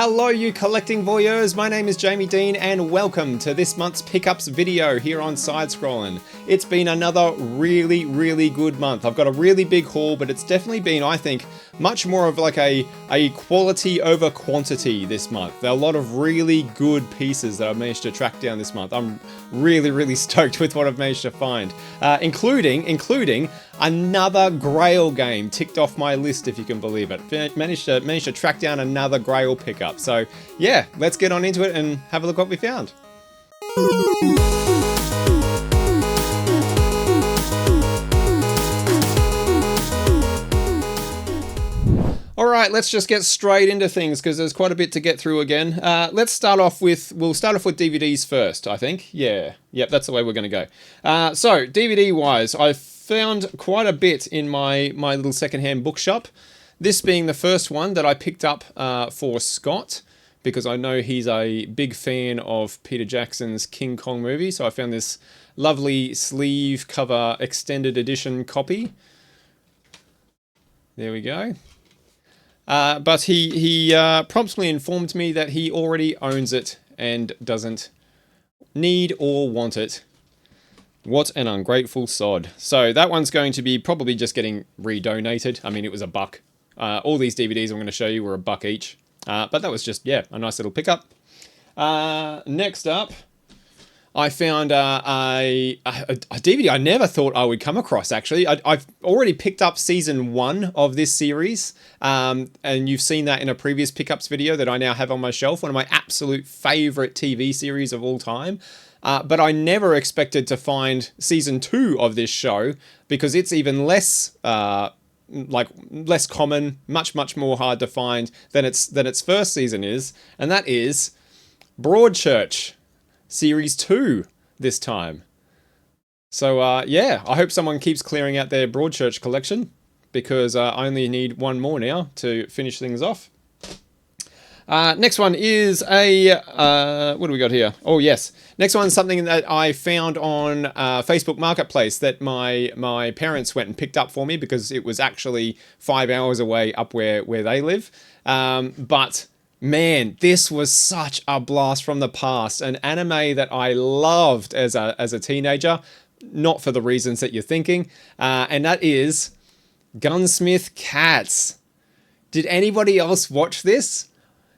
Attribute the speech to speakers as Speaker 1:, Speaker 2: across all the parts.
Speaker 1: Hello you collecting voyeurs, my name is Jamie Dean and welcome to this month's pickups video here on Sidescrollin. It's been another really good month. I've got a really big haul, but it's definitely been, I think, much more of like a quality over quantity this month. There are a lot of really good pieces that I've managed to track down this month. I'm really stoked with what I've managed to find, including another Grail game ticked off my list, if you can believe it. Managed to track down another Grail pickup. So yeah, let's get on into it and have a look what we found. Alright, let's just get straight into things because there's quite a bit to get through again. We'll start off with DVDs first, I think. Yep, that's the way we're going to go. So, DVD-wise, I've found quite a bit in my little secondhand bookshop. This being the first one that I picked up for Scott, because I know he's a big fan of Peter Jackson's King Kong movie. So I found this lovely sleeve cover extended edition copy. There we go. But he promptly informed me that he already owns it and doesn't need or want it. What an ungrateful sod. So that one's going to be probably just getting redonated. I mean, it was $1. All these DVDs I'm going to show you were $1 each. But that was just, yeah, a nice little pickup. Next up, I found a DVD I never thought I would come across, actually. I've already picked up season 1 of this series, and you've seen that in a previous pickups video that I now have on my shelf, one of my absolute favorite TV series of all time. But I never expected to find season 2 of this show, because it's even less less common, much more hard to find than its first season is, and that is Broadchurch Series 2 this time. So yeah, I hope someone keeps clearing out their Broadchurch collection, because I only need one more now to finish things off. Next one is what do we got here? Oh yes, next one's something that I found on Facebook Marketplace that my parents went and picked up for me, because it was actually 5 hours away up where they live. But man, this was such a blast from the past, an anime that I loved as a teenager, not for the reasons that you're thinking, and that is Gunsmith Cats. Did anybody else watch this?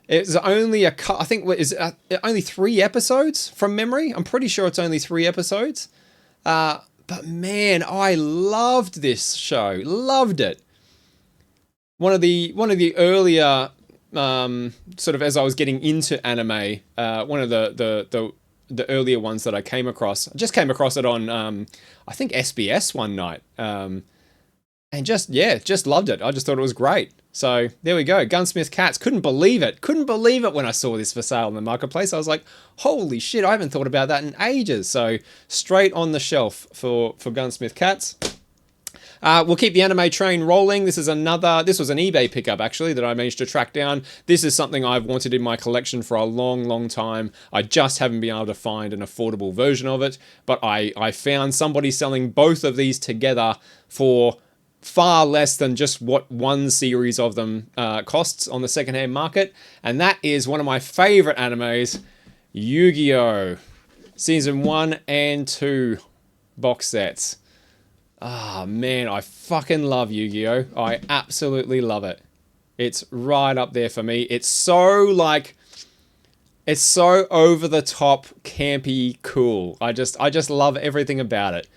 Speaker 1: It's only I think is only 3 episodes from memory. I'm pretty sure it's only 3 episodes. But man, I loved this show. Loved it. One of the earlier sort of, as I was getting into anime, one of the earlier ones that I came across. I just came across it on I think SBS one night. And just loved it. I just thought it was great. So there we go, Gunsmith Cats. Couldn't believe it when I saw this for sale in the marketplace. I was like, holy shit, I haven't thought about that in ages. So straight on the shelf for Gunsmith Cats. We'll keep the anime train rolling. This was an eBay pickup, actually, that I managed to track down. This is something I've wanted in my collection for a long time. I just haven't been able to find an affordable version of it, but I found somebody selling both of these together for far less than just what one series of them costs on the secondhand market, and that is one of my favorite animes, Yu-Gi-Oh! Season 1 and 2 box sets. Ah, man, I fucking love Yu-Gi-Oh! I absolutely love it. It's right up there for me. It's so over the top, campy, cool. I just love everything about it.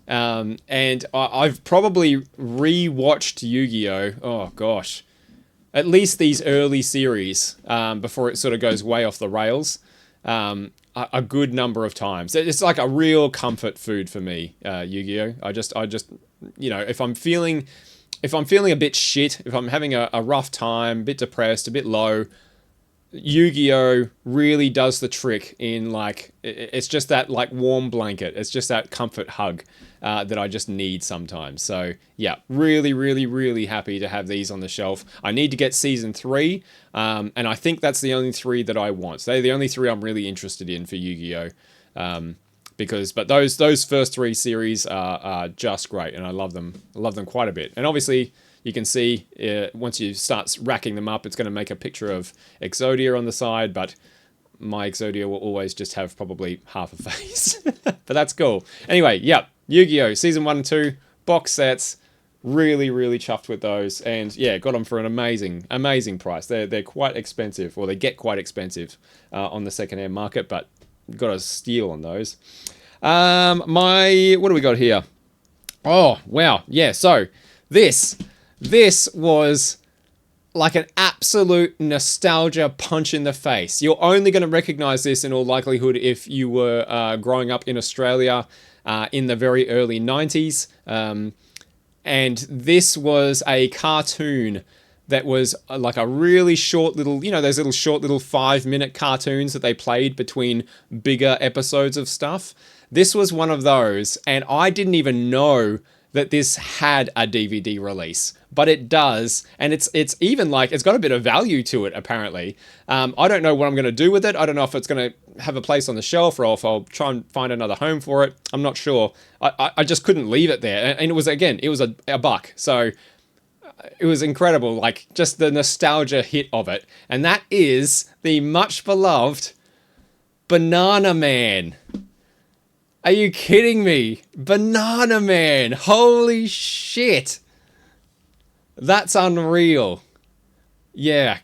Speaker 1: And I've probably re-watched Yu-Gi-Oh! Oh gosh, at least these early series before it sort of goes way off the rails. A good number of times. It's like a real comfort food for me, Yu-Gi-Oh! I just, you know, if I'm feeling a bit shit, if I'm having a rough time, a bit depressed, a bit low, Yu-Gi-Oh! Really does the trick in, like, it's just that, like, warm blanket. It's just that comfort hug that I just need sometimes. So, yeah, really happy to have these on the shelf. I need to get season 3, and I think that's the only 3 that I want. They're the only 3 I'm really interested in for Yu-Gi-Oh! But those first 3 series are just great, and I love them quite a bit. And obviously, You can see once you start racking them up, it's going to make a picture of Exodia on the side, but my Exodia will always just have probably half a face. But that's cool. Anyway, yep, Yu-Gi-Oh! Season 1 and 2, box sets. Really, really chuffed with those. And yeah, got them for an amazing, amazing price. They're quite expensive, or they get quite expensive on the second-hand market, but got a steal on those. What do we got here? Oh, wow. Yeah, so this was like an absolute nostalgia punch in the face. You're only going to recognize this in all likelihood if you were growing up in Australia in the very early 90s. And this was a cartoon that was like a really short little, those little short little 5-minute cartoons that they played between bigger episodes of stuff. This was one of those, and I didn't even know that this had a DVD release, but it does, and it's even like, it's got a bit of value to it, apparently. I don't know what I'm going to do with it. I don't know if it's going to have a place on the shelf, or if I'll try and find another home for it. I'm not sure. I just couldn't leave it there, and it was a buck, so it was incredible, like, just the nostalgia hit of it, and that is the much beloved Banana Man. Are you kidding me? Banana Man. Holy shit. That's unreal. Yeah.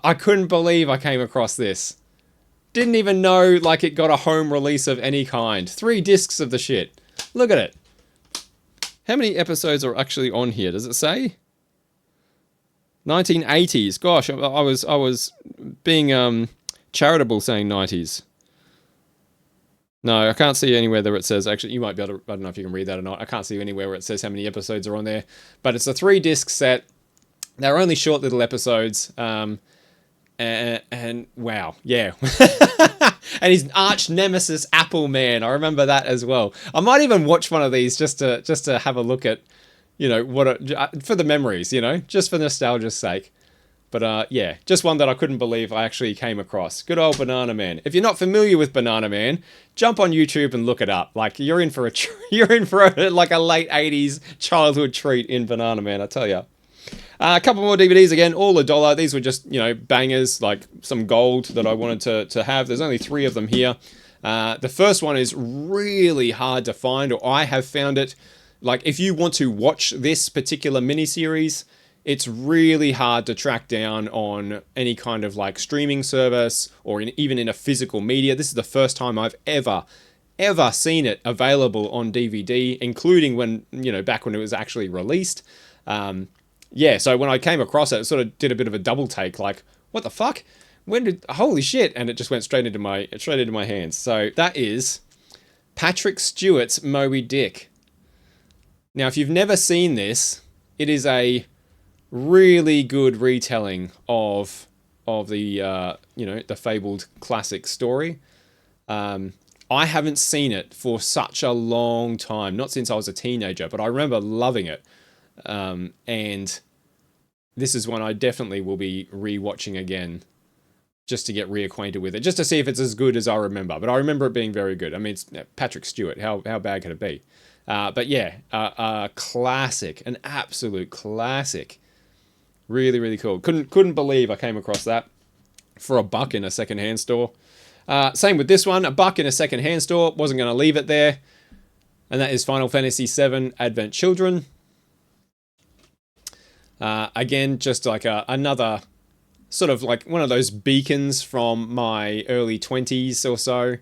Speaker 1: I couldn't believe I came across this. Didn't even know, like, it got a home release of any kind. 3 discs of the shit. Look at it. How many episodes are actually on here? Does it say? 1980s. Gosh, I was being charitable saying 90s. No, I can't see anywhere that it says, actually, you might be able to, I don't know if you can read that or not. I can't see anywhere where it says how many episodes are on there. But it's a 3-disc set. They're only short little episodes. And wow, yeah. And his arch nemesis, Apple Man. I remember that as well. I might even watch one of these just to have a look at, for the memories, just for nostalgia's sake. But yeah, just one that I couldn't believe I actually came across. Good old Banana Man. If you're not familiar with Banana Man, jump on YouTube and look it up. Like, you're in for like a late 80s childhood treat in Banana Man, I tell you. A couple more DVDs again, all $1. These were just, bangers, like some gold that I wanted to have. There's only 3 of them here. The first one is really hard to find, or I have found it. Like, if you want to watch this particular miniseries, it's really hard to track down on any kind of like streaming service, or even in a physical media. This is the first time I've ever seen it available on DVD, including when, back when it was actually released. Yeah, so when I came across it, it sort of did a bit of a double take, like, what the fuck? Holy shit, and it just went straight into my hands. So that is Patrick Stewart's Moby Dick. Now, if you've never seen this, it is a really good retelling of the the fabled classic story. I haven't seen it for such a long time, not since I was a teenager, but I remember loving it. And this is one I definitely will be rewatching again, just to get reacquainted with it, just to see if it's as good as I remember. But I remember it being very good. I mean, it's Patrick Stewart. How bad could it be? But yeah, a classic, an absolute classic. Really, really cool. Couldn't believe I came across that for $1 in a secondhand store. Same with this one, $1 in a secondhand store. Wasn't going to leave it there. And that is Final Fantasy VII Advent Children. Again, just like another sort of like one of those beacons from my early 20s or so.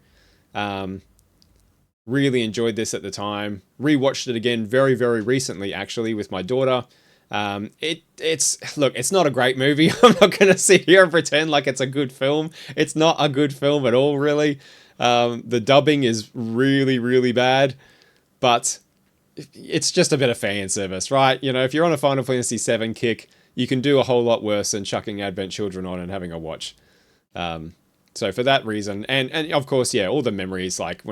Speaker 1: Really enjoyed this at the time. Rewatched it again very, very recently, actually, with my daughter. It's not a great movie. I'm not going to sit here and pretend like it's a good film. It's not a good film at all, really. The dubbing is really, really bad, but it's just a bit of fan service, right? If you're on a Final Fantasy VII kick, you can do a whole lot worse than chucking Advent Children on and having a watch. So for that reason, and of course, yeah, all the memories, like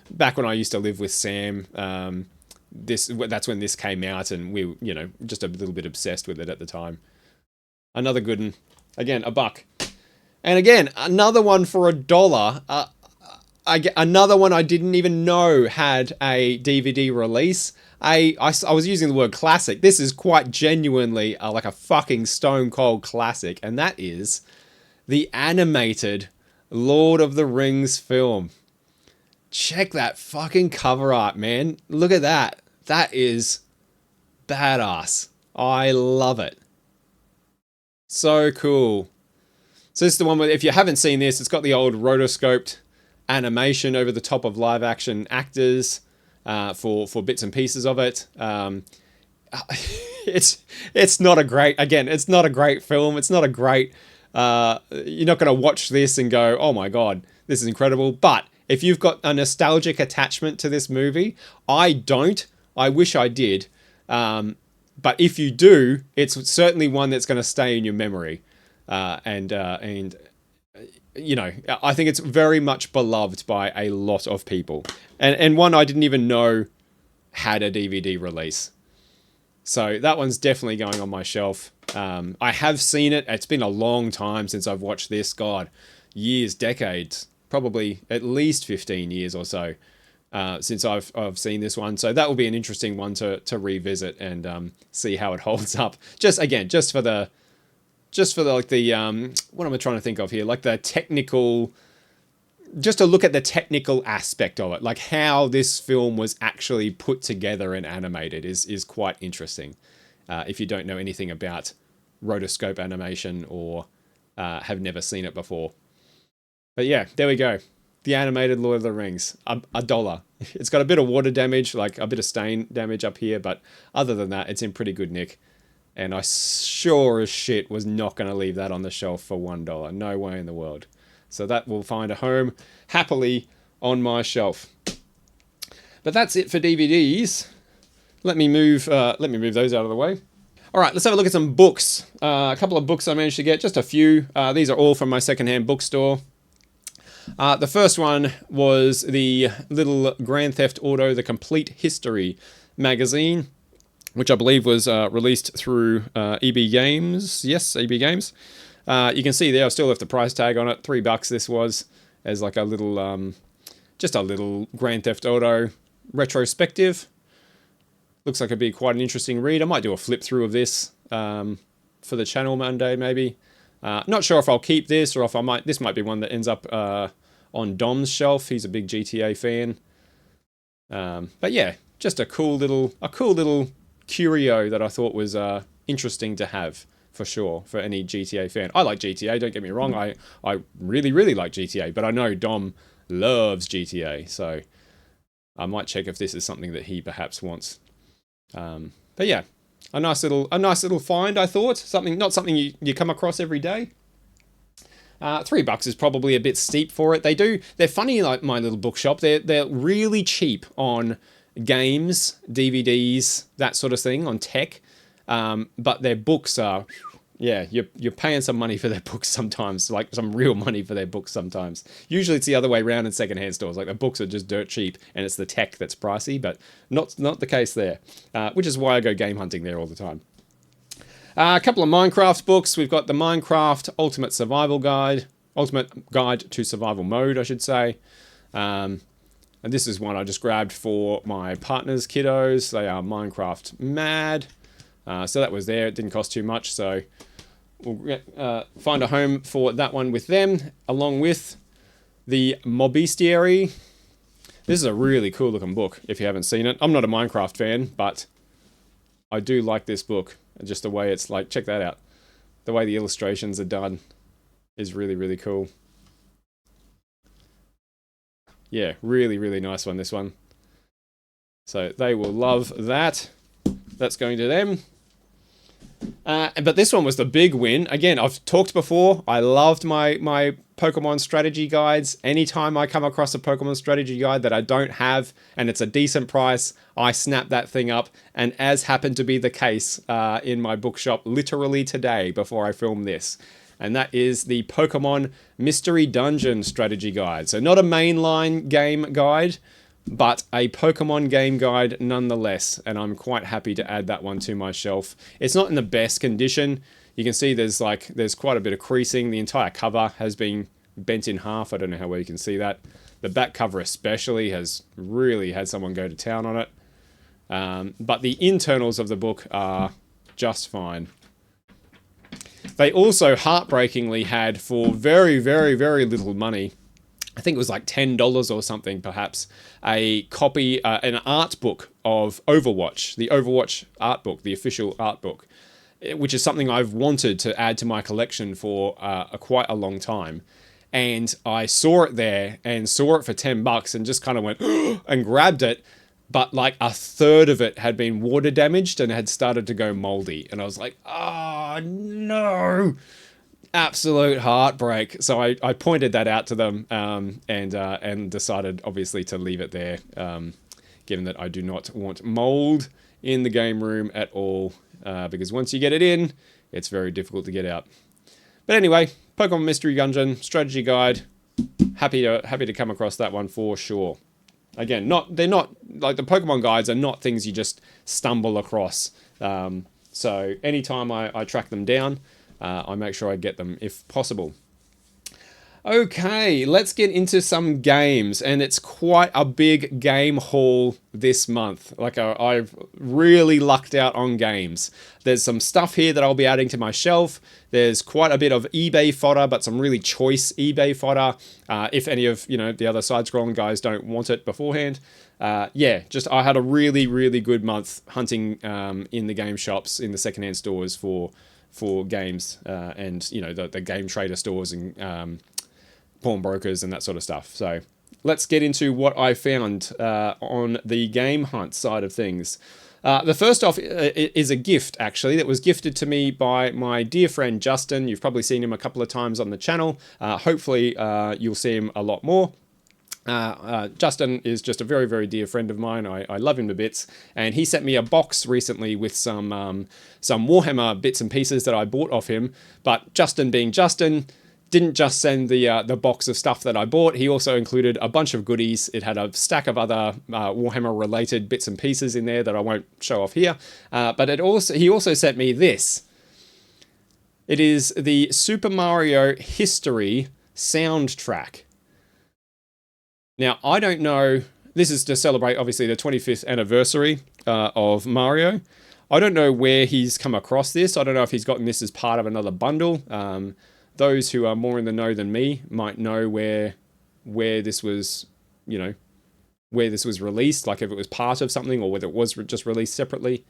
Speaker 1: back when I used to live with Sam, that's when this came out, and we, just a little bit obsessed with it at the time. Another good one. Again, $1. And again, another one for $1. Another one I didn't even know had a DVD release. I was using the word classic. This is quite genuinely like a fucking stone cold classic, and that is the animated Lord of the Rings film. Check that fucking cover art, man. Look at that. That is badass. I love it. So cool. So this is the one where, if you haven't seen this, it's got the old rotoscoped animation over the top of live action actors for bits and pieces of it. It's not a great, again, it's not a great film. It's not a great, you're not going to watch this and go, oh my God, this is incredible. But if you've got a nostalgic attachment to this movie, I don't. I wish I did. But if you do, it's certainly one that's going to stay in your memory. And you know, I think it's very much beloved by a lot of people. And one I didn't even know had a DVD release. So that one's definitely going on my shelf. I have seen it. It's been a long time since I've watched this. God, years, decades, probably at least 15 years or so since I've seen this one. So that will be an interesting one to revisit and see how it holds up. Just for the like the what am I trying to think of here? Like the technical, just to look at the technical aspect of it, like how this film was actually put together and animated is quite interesting. If you don't know anything about rotoscope animation or have never seen it before. But yeah, there we go. The animated Lord of the Rings, $1. It's got a bit of water damage, like a bit of stain damage up here, but other than that, it's in pretty good nick. And I sure as shit was not going to leave that on the shelf for $1. No way in the world. So that will find a home happily on my shelf. But that's it for DVDs. Let me move those out of the way. All right, let's have a look at some books. A couple of books I managed to get, just a few. These are all from my secondhand bookstore. The first one was the little Grand Theft Auto: The Complete History magazine, which I believe was released through EB Games. Yes, EB Games. You can see there, I still left the price tag on it. $3 this was, as like a little, just a little Grand Theft Auto retrospective. Looks like it'd be quite an interesting read. I might do a flip through of this for the channel Monday, maybe. Not sure if I'll keep this or if I might. This might be one that ends up on Dom's shelf. He's a big GTA fan. But yeah, just a cool little curio that I thought was interesting to have for sure for any GTA fan. I like GTA, don't get me wrong. I really, really like GTA, but I know Dom loves GTA, so I might check if this is something that he perhaps wants. But yeah, a nice little find, I thought. Not something you come across every day. $3 is probably a bit steep for it. They're funny, like my little bookshop. They're really cheap on games, DVDs, that sort of thing, on tech. But their books are, yeah, you're paying some money for their books sometimes, like some real money for their books sometimes. Usually it's the other way around in secondhand stores. Like the books are just dirt cheap and it's the tech that's pricey, but not the case there, which is why I go game hunting there all the time. A couple of Minecraft books. We've got the Minecraft Ultimate Guide to Survival Mode, I should say. And this is one I just grabbed for my partner's kiddos. They are Minecraft mad. So that was there. It didn't cost too much. So we'll find a home for that one with them, along with the Mobestiary. This is a really cool looking book, if you haven't seen it. I'm not a Minecraft fan, but I do like this book. Just the way it's like, check that out. The way the illustrations are done is really, really cool. Yeah, really, really nice one, this one. So they will love that. That's going to them. But this one was the big win. Again, I've talked before. I loved my Pokemon strategy guides. Anytime I come across a Pokemon strategy guide that I don't have and it's a decent price, I snap that thing up. And as happened to be the case in my bookshop literally today before I filmed this. And that is the Pokemon Mystery Dungeon strategy guide. So not a mainline game guide, but a Pokemon game guide nonetheless, and I'm quite happy to add that one to my shelf. It's not in the best condition. You can see there's quite a bit of creasing. The entire cover has been bent in half. I don't know how well you can see that. The back cover especially has really had someone go to town on it. But the internals of the book are just fine. They also heartbreakingly had, for very, very, very little money, I think it was like $10 or something perhaps, a copy, an art book of Overwatch, the Overwatch art book, the official art book, which is something I've wanted to add to my collection for quite a long time. And I saw it there and saw it for $10 and just kind of went and grabbed it. But like a third of it had been water damaged and had started to go moldy. And I was like, oh no, absolute heartbreak. So I pointed that out to them and decided obviously to leave it there, given that I do not want mold in the game room at all, because once you get it in, it's very difficult to get out. But anyway, Pokemon Mystery Dungeon Strategy Guide. Happy to come across that one for sure. Again, they're not like the Pokemon guides are not things you just stumble across. So anytime I track them down, I make sure I get them if possible. Okay, let's get into some games, and it's quite a big game haul this month. Like I've really lucked out on games. There's some stuff here that I'll be adding to my shelf. There's quite a bit of eBay fodder, but some really choice eBay fodder. If any of the other side-scrolling guys don't want it beforehand. Yeah, just I had a really, really good month hunting in the game shops, in the secondhand stores for games, and the game trader stores and pawnbrokers and that sort of stuff. So let's get into what I found on the game hunt side of things. The first off is a gift, actually, that was gifted to me by my dear friend Justin. You've probably seen him a couple of times on the channel. Hopefully you'll see him a lot more. Justin is just a very, very dear friend of mine. I love him to bits, and he sent me a box recently with some Warhammer bits and pieces that I bought off him. But Justin being Justin, didn't just send the box of stuff that I bought. He also included a bunch of goodies. It had a stack of other Warhammer related bits and pieces in there that I won't show off here. But he also sent me this. It is the Super Mario History soundtrack. Now, I don't know. This is to celebrate, obviously, the 25th anniversary of Mario. I don't know where he's come across this. I don't know if he's gotten this as part of another bundle. Those who are more in the know than me might know where this was, where this was released, like if it was part of something or whether it was just released separately.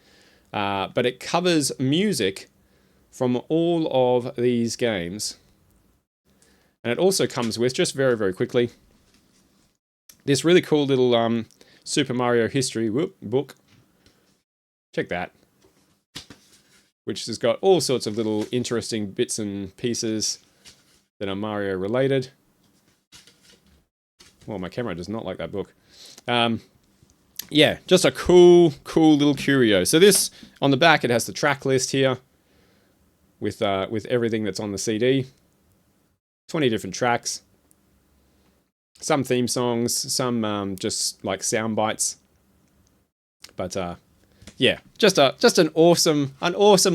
Speaker 1: But it covers music from all of these games. And it also comes with, just very, very quickly, this really cool little Super Mario History book. Check that. Which has got all sorts of little interesting bits and pieces that are Mario related. Well, my camera does not like that book. Yeah, just a cool little curio. So this, on the back, it has the track list here with everything that's on the CD. 20 different tracks. Some theme songs, some just like sound bites. But yeah, just an awesome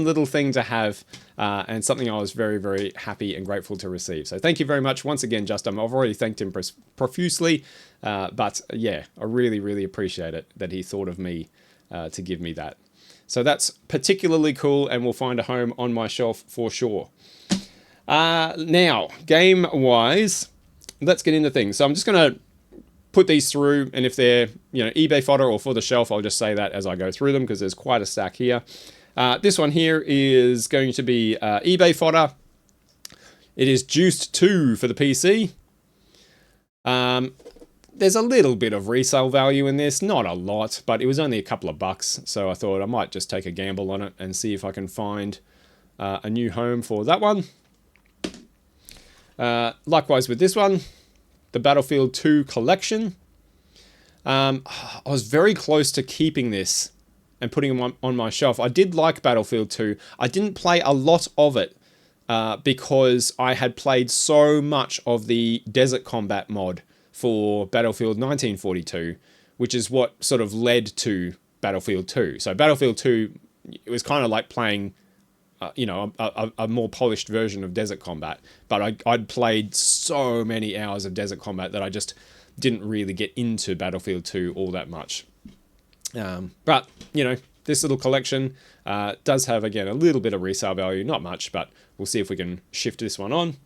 Speaker 1: little thing to have, and something I was very, very happy and grateful to receive. So thank you very much once again, Justin. I've already thanked him profusely, but yeah, I really, really appreciate it that he thought of me to give me that. So that's particularly cool, and will find a home on my shelf for sure. Now, game-wise, let's get into things. So I'm just going to put these through, and if they're eBay fodder or for the shelf, I'll just say that as I go through them, because there's quite a stack here. This one here is going to be eBay fodder. It is Juiced 2 for the PC. There's a little bit of resale value in this, not a lot, but it was only a couple of bucks, so I thought I might just take a gamble on it and see if I can find a new home for that one. Likewise with this one, the Battlefield 2 collection. I was very close to keeping this and putting them on my shelf. I did like Battlefield 2. I didn't play a lot of it because I had played so much of the Desert Combat mod for Battlefield 1942, which is what sort of led to Battlefield 2. So Battlefield 2, it was kind of like playing a more polished version of Desert Combat. But I'd played so many hours of Desert Combat that I just didn't really get into Battlefield 2 all that much. But, you know, this little collection does have, again, a little bit of resale value. Not much, but we'll see if we can shift this one on.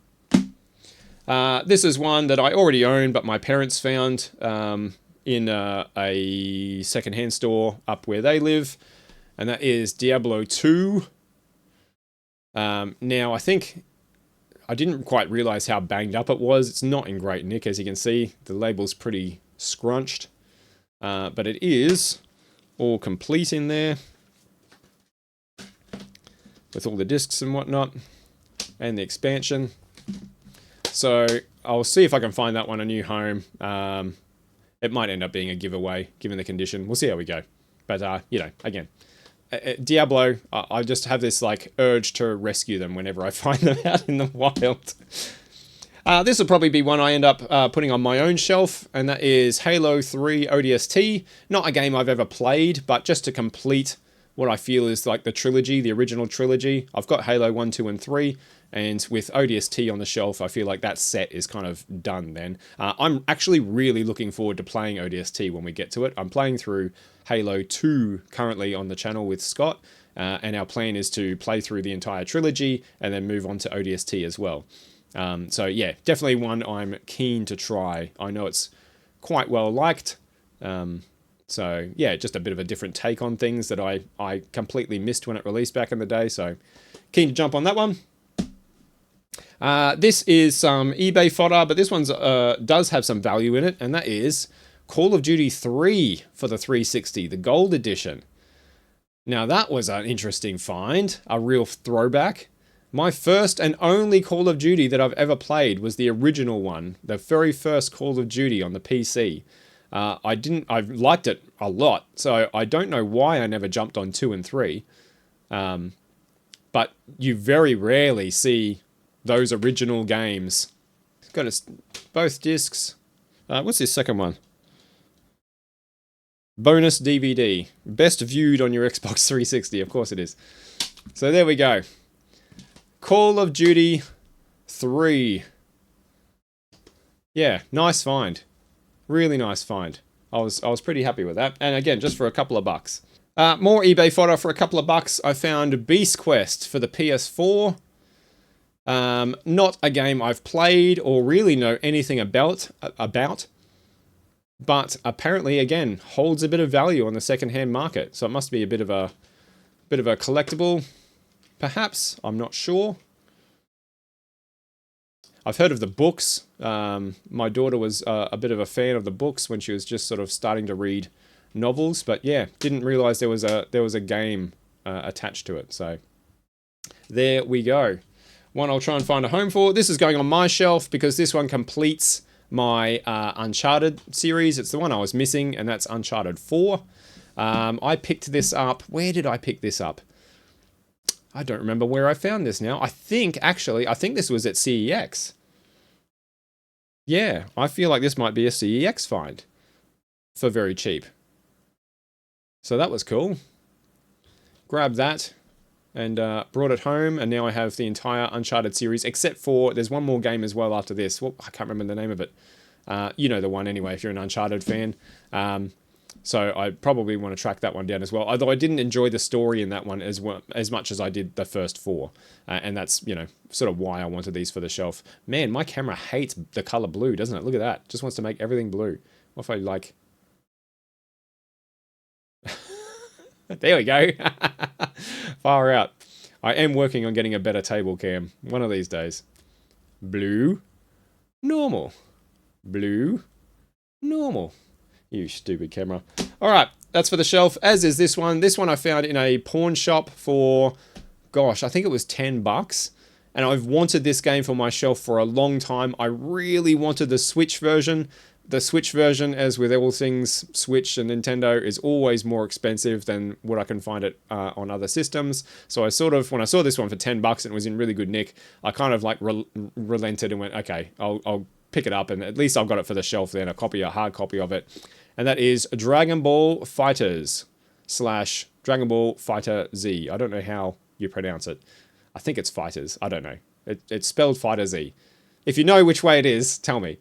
Speaker 1: This is one that I already own, but my parents found in a secondhand store up where they live. And that is Diablo 2. Now, I think I didn't quite realize how banged up it was. It's not in great nick, as you can see. The label's pretty scrunched. But it is all complete in there. With all the discs and whatnot. And the expansion. So I'll see if I can find that one a new home. It might end up being a giveaway, given the condition. We'll see how we go. But, you know, again, Diablo, I just have this, like, urge to rescue them whenever I find them out in the wild. This will probably be one I end up putting on my own shelf, and that is Halo 3 ODST. Not a game I've ever played, but just to complete what I feel is like the trilogy, the original trilogy. I've got Halo 1, 2, and 3, and with ODST on the shelf, I feel like that set is kind of done then. I'm actually really looking forward to playing ODST when we get to it. I'm playing through Halo 2 currently on the channel with Scott, and our plan is to play through the entire trilogy and then move on to ODST as well. So yeah, definitely one I'm keen to try. I know it's quite well liked. So yeah, just a bit of a different take on things that I completely missed when it released back in the day. So keen to jump on that one. This is some eBay fodder, but this one does have some value in it, and that is Call of Duty 3 for the 360, the gold edition. Now that was an interesting find, a real throwback. My first and only Call of Duty that I've ever played was the original one, the very first Call of Duty on the PC. I liked it a lot, so I don't know why I never jumped on 2 and 3. But you very rarely see those original games. Got both discs. What's this second one? Bonus DVD. Best viewed on your Xbox 360. Of course it is. So there we go. Call of Duty 3. Yeah, nice find. Really nice find. I was pretty happy with that. And again, just for a couple of bucks. More eBay fodder for a couple of bucks. I found Beast Quest for the PS4. Not a game I've played or really know anything about. But apparently, again, holds a bit of value on the second-hand market. So it must be a bit of a collectible. Perhaps. I'm not sure. I've heard of the books. My daughter was a bit of a fan of the books when she was just sort of starting to read novels. But yeah, didn't realize there was a game attached to it. So there we go. One I'll try and find a home for. This is going on my shelf because this one completes my Uncharted series. It's the one I was missing, and that's Uncharted 4. I picked this up. Where did I pick this up? I don't remember where I found this now. I think this was at CEX. Yeah, I feel like this might be a CEX find for very cheap. So that was cool. Grabbed that and brought it home, and now I have the entire Uncharted series, except for there's one more game as well after this. Well, I can't remember the name of it. You know the one anyway, if you're an Uncharted fan. So I probably want to track that one down as well. Although I didn't enjoy the story in that one as much as I did the first 4. And that's, you know, sort of why I wanted these for the shelf. Man, my camera hates the color blue, doesn't it? Look at that. Just wants to make everything blue. What if I like... There we go. Far out. I am working on getting a better table cam. One of these days. Blue. Normal. Blue. Normal. You stupid camera. Alright, that's for the shelf, as is this one. This one I found in a pawn shop for, gosh, I think it was $10. And I've wanted this game for my shelf for a long time. I really wanted the Switch version. The Switch version, as with all things Switch and Nintendo, is always more expensive than what I can find it on other systems. So I sort of, when I saw this one for $10 and it was in really good nick, I kind of like relented and went, okay, I'll pick it up, and at least I've got it for the shelf then, a hard copy of it. And that is Dragon Ball Fighters / Dragon Ball Fighter Z. I don't know how you pronounce it. I think it's Fighters. I don't know. It's spelled Fighter Z. If you know which way it is, tell me.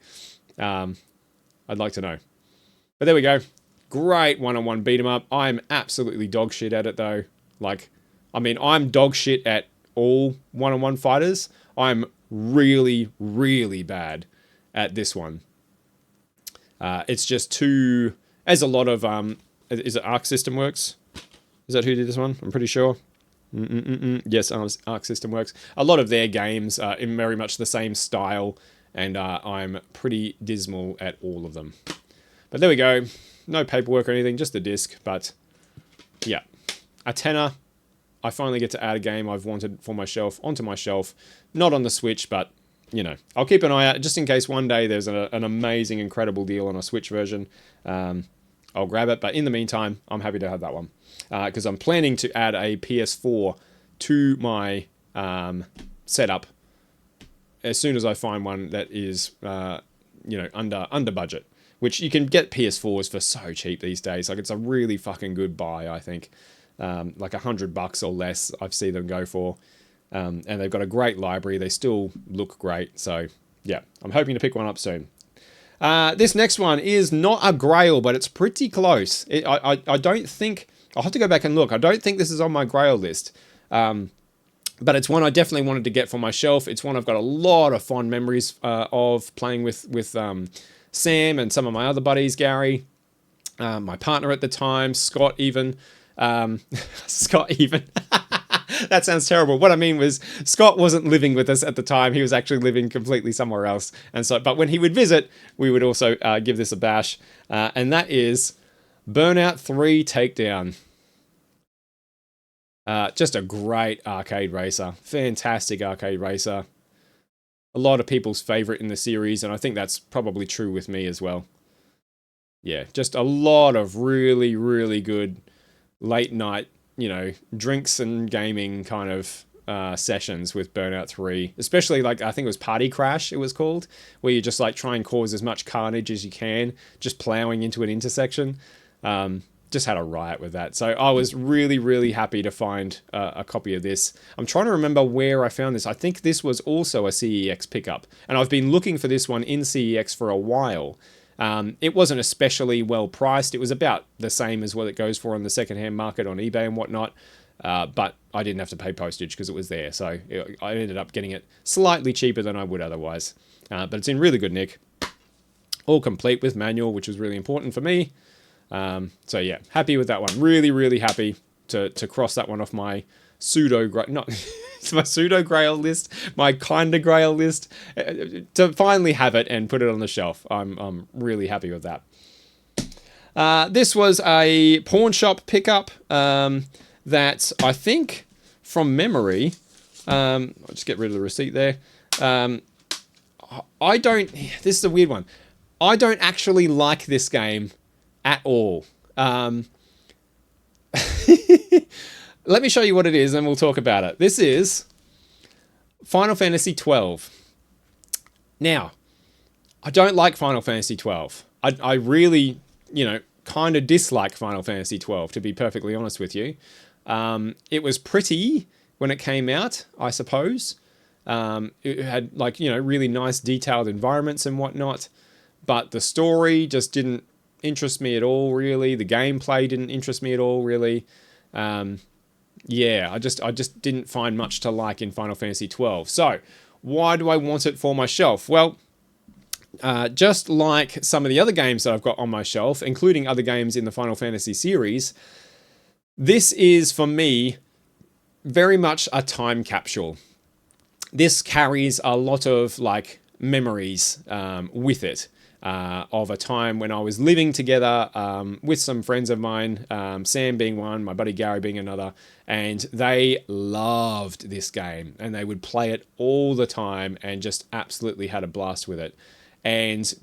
Speaker 1: I'd like to know. But there we go. Great one-on-one beat 'em up. I'm absolutely dog shit at it though. Like, I mean, I'm dog shit at all one-on-one fighters. I'm really, really bad at this one. It's just too... As a lot of... is it Arc System Works? Is that who did this one? I'm pretty sure. Yes, Arc System Works. A lot of their games are in very much the same style, and I'm pretty dismal at all of them. But there we go. No paperwork or anything, just the disc. But yeah, a tenner. I finally get to add a game I've wanted for my shelf onto my shelf. Not on the Switch, but you know, I'll keep an eye out just in case one day there's an amazing, incredible deal on a Switch version. I'll grab it. But in the meantime, I'm happy to have that one because I'm planning to add a PS4 to my setup as soon as I find one that is under budget. Which you can get PS4s for so cheap these days. Like, it's a really fucking good buy, I think. Like $100 or less, I've seen them go for. And they've got a great library. They still look great. So, yeah, I'm hoping to pick one up soon. This next one is not a grail, but it's pretty close. I don't think... I'll have to go back and look. I don't think this is on my grail list. But it's one I definitely wanted to get for my shelf. It's one I've got a lot of fond memories of playing with Sam and some of my other buddies, Gary, my partner at the time, Scott even. Scott even. That sounds terrible. What I mean was Scott wasn't living with us at the time. He was actually living completely somewhere else. And so, but when he would visit, we would also give this a bash. And that is Burnout 3 Takedown. Just a great arcade racer. Fantastic arcade racer. A lot of people's favorite in the series, and I think that's probably true with me as well. Yeah, just a lot of really, really good late night, drinks and gaming kind of sessions with Burnout 3. Especially, like, I think it was Party Crash, it was called, where you just, like, try and cause as much carnage as you can, just plowing into an intersection. Just had a riot with that. So I was really, really happy to find a copy of this. I'm trying to remember where I found this. I think this was also a CEX pickup. And I've been looking for this one in CEX for a while. It wasn't especially well priced. It was about the same as what it goes for on the secondhand market on eBay and whatnot. But I didn't have to pay postage because it was there. So I ended up getting it slightly cheaper than I would otherwise. But it's in really good nick. All complete with manual, which was really important for me. So yeah, happy with that one. Really, really happy to cross that one off my it's my pseudo grail list, my kinda grail list, to finally have it and put it on the shelf. I'm really happy with that. This was a pawn shop pickup that I think, from memory, I'll just get rid of the receipt there. This is a weird one. I don't actually like this game at all. Let me show you what it is and we'll talk about it. This is Final Fantasy XII. Now, I don't like Final Fantasy XII. I really, kind of dislike Final Fantasy XII, to be perfectly honest with you. It was pretty when it came out, I suppose. It had, really nice detailed environments and whatnot. But the story just didn't interest me at all, really. The gameplay didn't interest me at all, really. I just didn't find much to like in Final Fantasy XII. So, why do I want it for my shelf? Well, just like some of the other games that I've got on my shelf, including other games in the Final Fantasy series, this is, for me, very much a time capsule. This carries a lot of, memories with it. Of a time when I was living together with some friends of mine, Sam being one, my buddy Gary being another, and they loved this game and they would play it all the time and just absolutely had a blast with it. And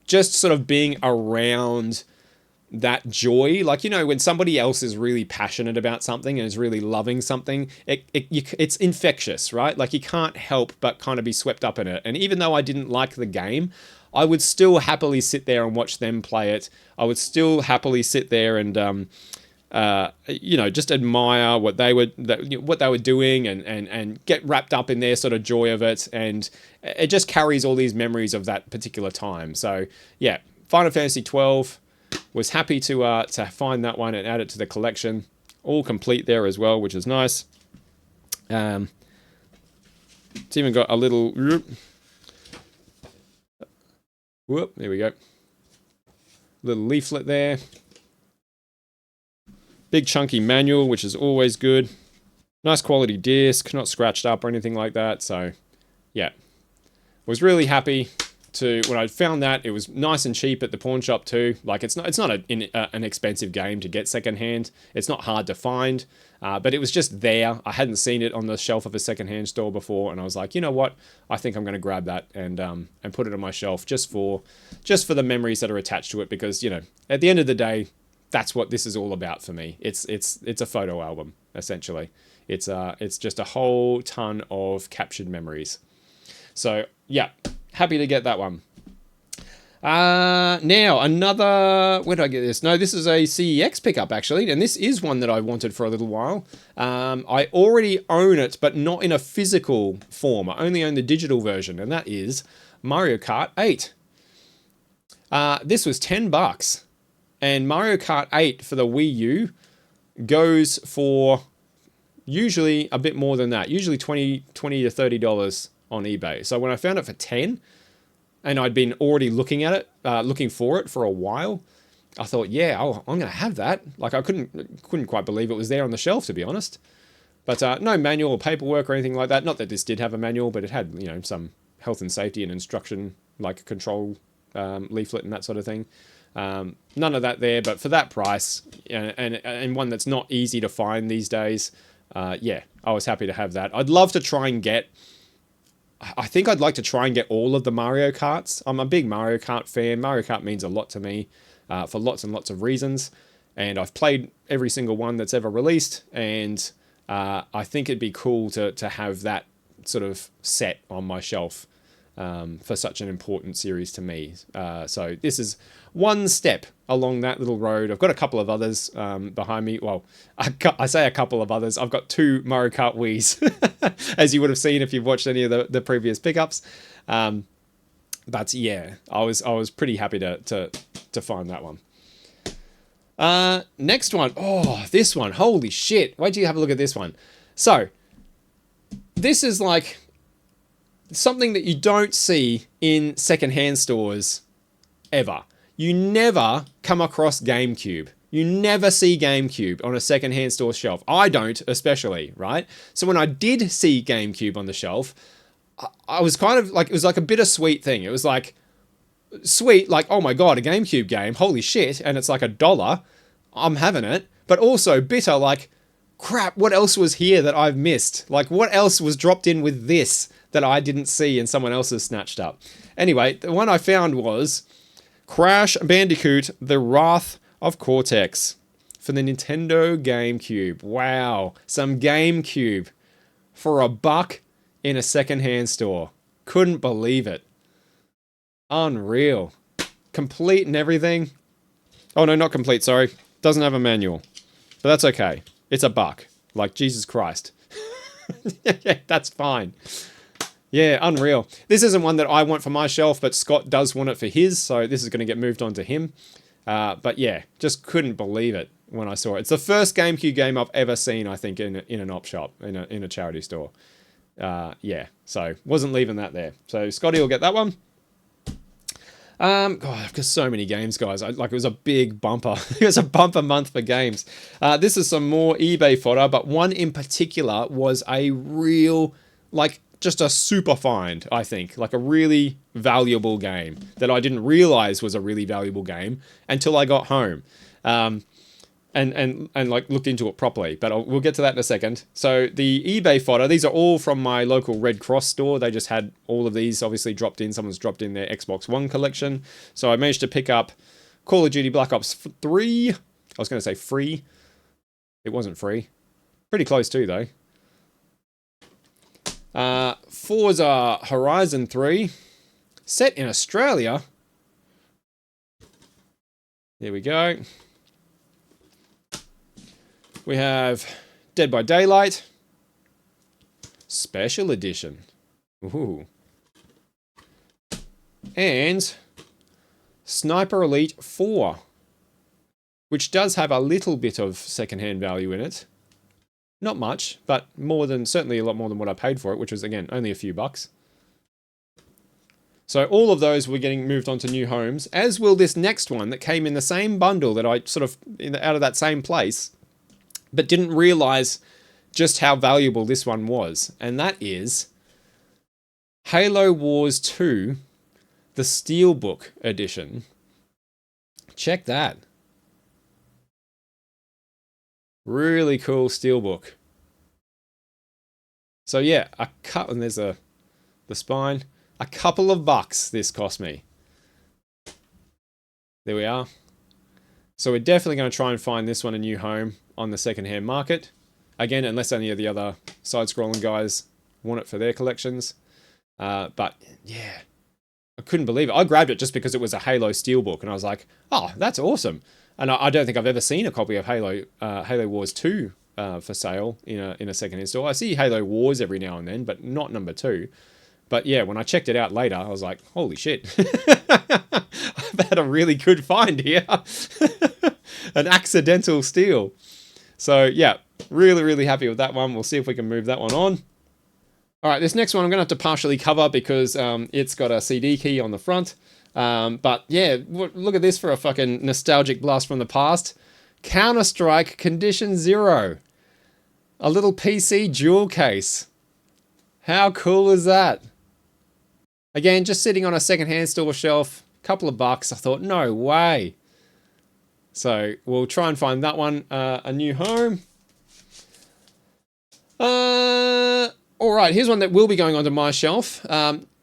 Speaker 1: just sort of being around that joy, when somebody else is really passionate about something and is really loving something, it's infectious, right? Like, you can't help but kind of be swept up in it. And even though I didn't like the game, I would still happily sit there and watch them play it. I would still happily sit there and, just admire what they were doing and get wrapped up in their sort of joy of it. And it just carries all these memories of that particular time. So yeah, Final Fantasy XII, was happy to find that one and add it to the collection. All complete there as well, which is nice. It's even got a little... Whoop, there we go. Little leaflet there. Big chunky manual, which is always good. Nice quality disc, not scratched up or anything like that. So, yeah. Was really happy to when I found that. It was nice and cheap at the pawn shop too. Like it's not an expensive game to get secondhand. It's not hard to find, but it was just there. I hadn't seen it on the shelf of a secondhand store before, and I was like, you know what? I think I'm going to grab that and put it on my shelf just for the memories that are attached to it. Because at the end of the day, that's what this is all about for me. It's a photo album essentially. It's just a whole ton of captured memories. So yeah, happy to get that one. Now another, where did I get this? No, this is a CEX pickup actually, and this is one that I wanted for a little while. I already own it, but not in a physical form. I only own the digital version, and that is Mario Kart 8. This was $10, and Mario Kart 8 for the Wii U goes for usually a bit more than that, usually $20 to $30 on eBay. So when I found it for 10, and I'd been already looking at it, looking for it for a while, I thought, yeah, I'm going to have that. Like I couldn't quite believe it was there on the shelf, to be honest. But no manual or paperwork or anything like that. Not that this did have a manual, but it had, some health and safety and instruction, like a control leaflet and that sort of thing. None of that there, but for that price and one that's not easy to find these days, yeah, I was happy to have that. I'd love to try and get... I think I'd like to try and get all of the Mario Karts. I'm a big Mario Kart fan. Mario Kart means a lot to me for lots and lots of reasons. And I've played every single one that's ever released. And I think it'd be cool to have that sort of set on my shelf for such an important series to me. So this is one step along that little road. I've got a couple of others behind me. Well, I say a couple of others. I've got 2 Mario Kart Wiis, as you would have seen if you've watched any of the previous pickups. But yeah, I was pretty happy to find that one. Next one. Oh, this one. Holy shit. Wait till you have a look at this one. So, this is like something that you don't see in secondhand stores ever. You never come across GameCube. You never see GameCube on a secondhand store shelf. I don't, especially, right? So when I did see GameCube on the shelf, I was kind of like, it was like a bittersweet thing. It was like, sweet, like, oh my god, a GameCube game, holy shit, and it's like $1. I'm having it. But also bitter, like, crap, what else was here that I've missed? Like, what else was dropped in with this that I didn't see and someone else has snatched up? Anyway, the one I found was Crash Bandicoot, The Wrath of Cortex for the Nintendo GameCube. Wow, some GameCube for $1 in a secondhand store. Couldn't believe it. Unreal. Complete and everything. Oh no, not complete, sorry. Doesn't have a manual. But that's okay. It's $1. Like, Jesus Christ. Yeah, that's fine. Yeah, unreal. This isn't one that I want for my shelf, but Scott does want it for his, so this is going to get moved on to him. But yeah, just couldn't believe it when I saw it. It's the first GameCube game I've ever seen, I think, in an op shop, in a charity store. Yeah, so wasn't leaving that there. So Scotty will get that one. God, I've got so many games, guys. It was a big bumper. It was a bumper month for games. This is some more eBay fodder, but one in particular was a real, just a super find, I think. Like a really valuable game that I didn't realize was a really valuable game until I got home. And looked into it properly, but we'll get to that in a second. So the eBay fodder, these are all from my local Red Cross store. They just had all of these obviously dropped in. Someone's dropped in their Xbox One collection. So I managed to pick up Call of Duty Black Ops 3. I was going to say free. It wasn't free. Pretty close too, though. Forza Horizon 3. Set in Australia. There we go. We have Dead by Daylight. Special Edition. Ooh. And Sniper Elite 4. which does have a little bit of secondhand value in it. Not much, but certainly a lot more than what I paid for it, which was, again, only a few bucks. So all of those were getting moved on to new homes, as will this next one that came in the same bundle that I sort of, out of that same place, but didn't realize just how valuable this one was. And that is Halo Wars 2, the Steelbook edition. Check that. Really cool Steelbook. So yeah, and there's the spine. A couple of bucks this cost me. There we are. So we're definitely going to try and find this one a new home on the secondhand market. Again, unless any of the other side-scrolling guys want it for their collections. But yeah, I couldn't believe it. I grabbed it just because it was a Halo Steelbook, and I was like, oh, that's awesome. And I don't think I've ever seen a copy of Halo Wars 2 for sale in a secondhand store. I see Halo Wars every now and then, but not number 2. But yeah, when I checked it out later, I was like, holy shit. I've had a really good find here. An accidental steal. So yeah, really, really happy with that one. We'll see if we can move that one on. All right, this next one I'm going to have to partially cover because it's got a CD key on the front. But yeah, look at this for a fucking nostalgic blast from the past. Counter-Strike Condition Zero. A little PC jewel case. How cool is that? Again, just sitting on a second-hand store shelf, couple of bucks. I thought, no way. So we'll try and find that one a new home. All right, here's one that will be going onto my shelf.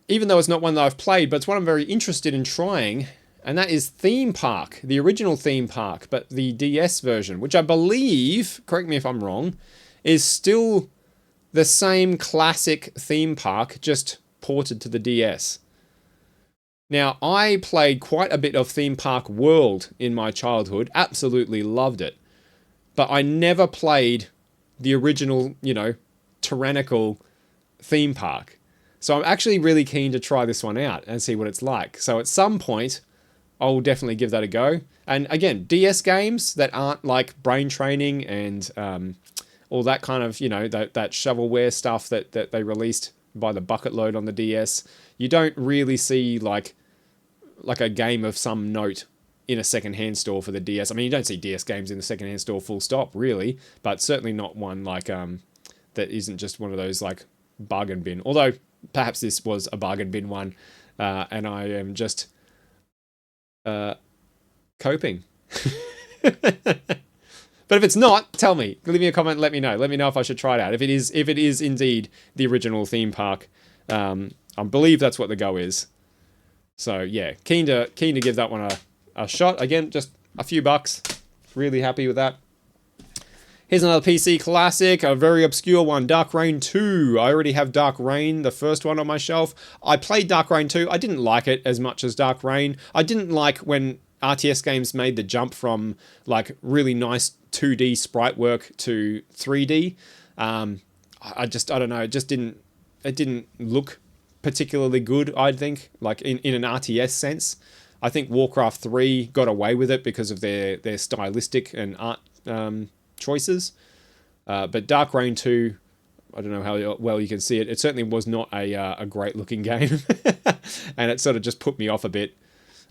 Speaker 1: Even though it's not one that I've played, but it's one I'm very interested in trying. And that is Theme Park, the original Theme Park, but the DS version, which I believe, correct me if I'm wrong, is still the same classic theme park, just ported to the DS. Now, I played quite a bit of Theme Park World in my childhood, absolutely loved it. But I never played the original, tyrannical theme park. So I'm actually really keen to try this one out and see what it's like. So at some point, I'll definitely give that a go. And again, DS games that aren't like Brain Training and all that kind of, that shovelware stuff that they released by the bucket load on the DS, you don't really see like a game of some note in a secondhand store for the DS. I mean, you don't see DS games in the secondhand store full stop, really, but certainly not one like that isn't just one of those like bargain bin. Although perhaps this was a bargain bin one, and I am just coping. But if it's not, tell me. Leave me a comment. Let me know. Let me know if I should try it out. If it is indeed the original theme park, I believe that's what the go is. So yeah, keen to give that one a shot. Again, just a few bucks. Really happy with that. Here's another PC classic, a very obscure one, Dark Reign 2. I already have Dark Reign, the first one, on my shelf. I played Dark Reign 2. I didn't like it as much as Dark Reign. I didn't like when RTS games made the jump from like really nice 2D sprite work to 3D. I don't know, it didn't look particularly good, I think, like in an RTS sense. I think Warcraft 3 got away with it because of their stylistic and art choices. But Dark Reign 2, I don't know how well you can see it. It certainly was not a great looking game. And it sort of just put me off a bit.